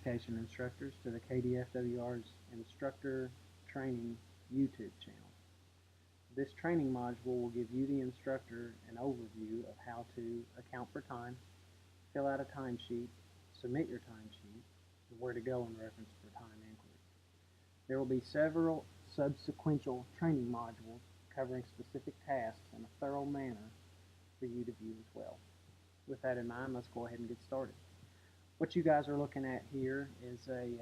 education instructors to the KDFWR's Instructor Training YouTube channel. This training module will give you, the instructor, an overview of how to account for time, fill out a timesheet, submit your timesheet, and where to go in reference for time inquiry. There will be several subsequential training modules covering specific tasks in a thorough manner for you to view as well. With that in mind, let's go ahead and get started. What you guys are looking at here is an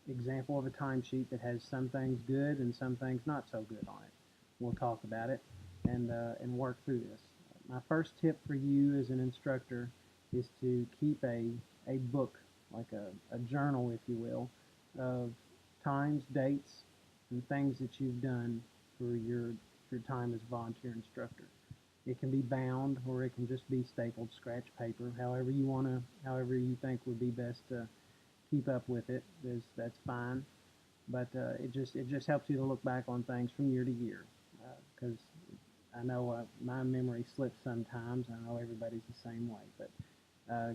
example of a timesheet that has some things good and some things not so good on it. We'll talk about it and work through this. My first tip for you as an instructor is to keep a book, like a journal, if you will, of times, dates, and things that you've done for your time as a volunteer instructor. It can be bound, or it can just be stapled scratch paper. However you think would be best to keep up with it, that's fine. But it just helps you to look back on things from year to year, because I know my memory slips sometimes. I know everybody's the same way. But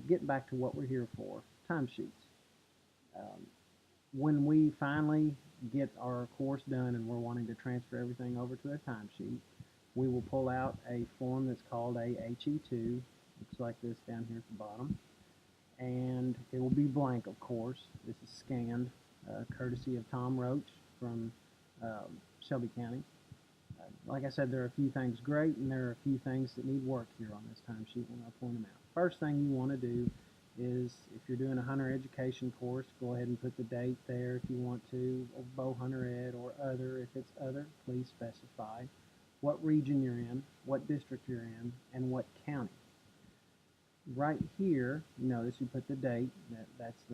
getting back to what we're here for, timesheets. When we finally get our course done and we're wanting to transfer everything over to a timesheet, we will pull out a form that's called a HE2. Looks like this down here at the bottom. And it will be blank, of course. This is scanned, courtesy of Tom Roach from Shelby County. Like I said, there are a few things great and there are a few things that need work here on this timesheet when I point them out. First thing you want to do is, if you're doing a hunter education course, go ahead and put the date there if you want to, or bow hunter ed or other. If it's other, please specify what region you're in, what district you're in, and what county. Right here, you notice you put the date. That's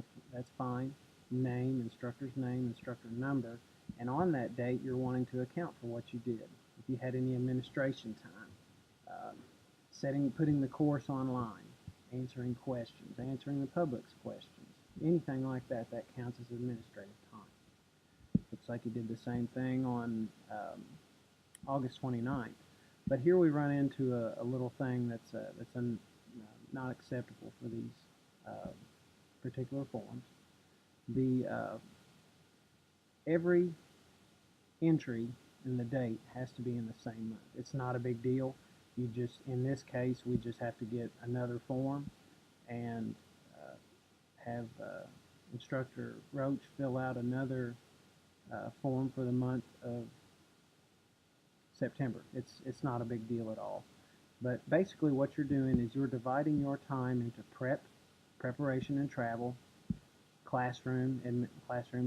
fine. Name, instructor's name, instructor number, and on that date you're wanting to account for what you did. If you had any administration time, putting the course online, answering questions, answering the public's questions, anything like that, that counts as administrative time. Looks like you did the same thing on August 29th. But here we run into a little thing that's not acceptable for these particular forms. Every entry in the date has to be in the same month. It's not a big deal. In this case, we just have to get another form and have Instructor Roach fill out another form for the month of September. It's not a big deal at all. But basically what you're doing is you're dividing your time into preparation and travel, classroom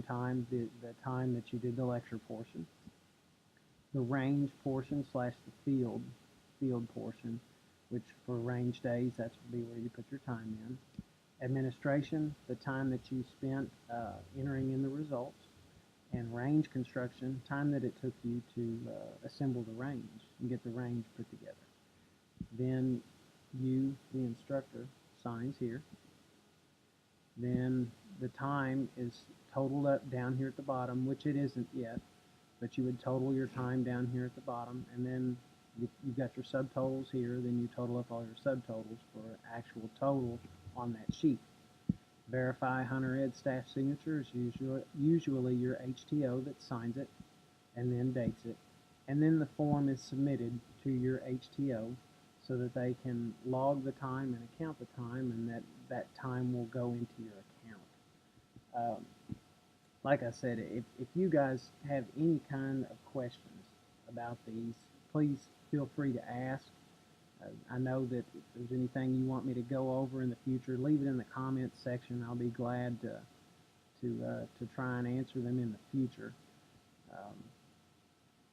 time, the time that you did the lecture portion, the range portion / the field portion, which for range days, that's would be where you put your time in. Administration, the time that you spent entering in the results. And range construction, time that it took you to assemble the range and get the range put together. Then you, the instructor, signs here. Then the time is totaled up down here at the bottom, which it isn't yet, but you would total your time down here at the bottom, and then you've got your subtotals here. Then you total up all your subtotals for an actual total on that sheet. Verify hunter ed staff signature is usually your HTO that signs it and then dates it. And then the form is submitted to your HTO so that they can log the time and account the time, and that time will go into your account. Like I said, if you guys have any kind of questions about these, please feel free to ask. I know that if there's anything you want me to go over in the future, leave it in the comments section. I'll be glad to try and answer them in the future.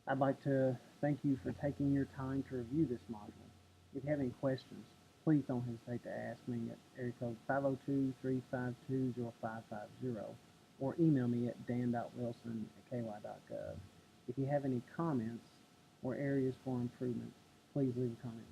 I'd like to thank you for taking your time to review this module. If you have any questions, please don't hesitate to ask me at area code 502-352-0550 or email me at dan.wilson@ky.gov. If you have any comments or areas for improvement, please leave a comment.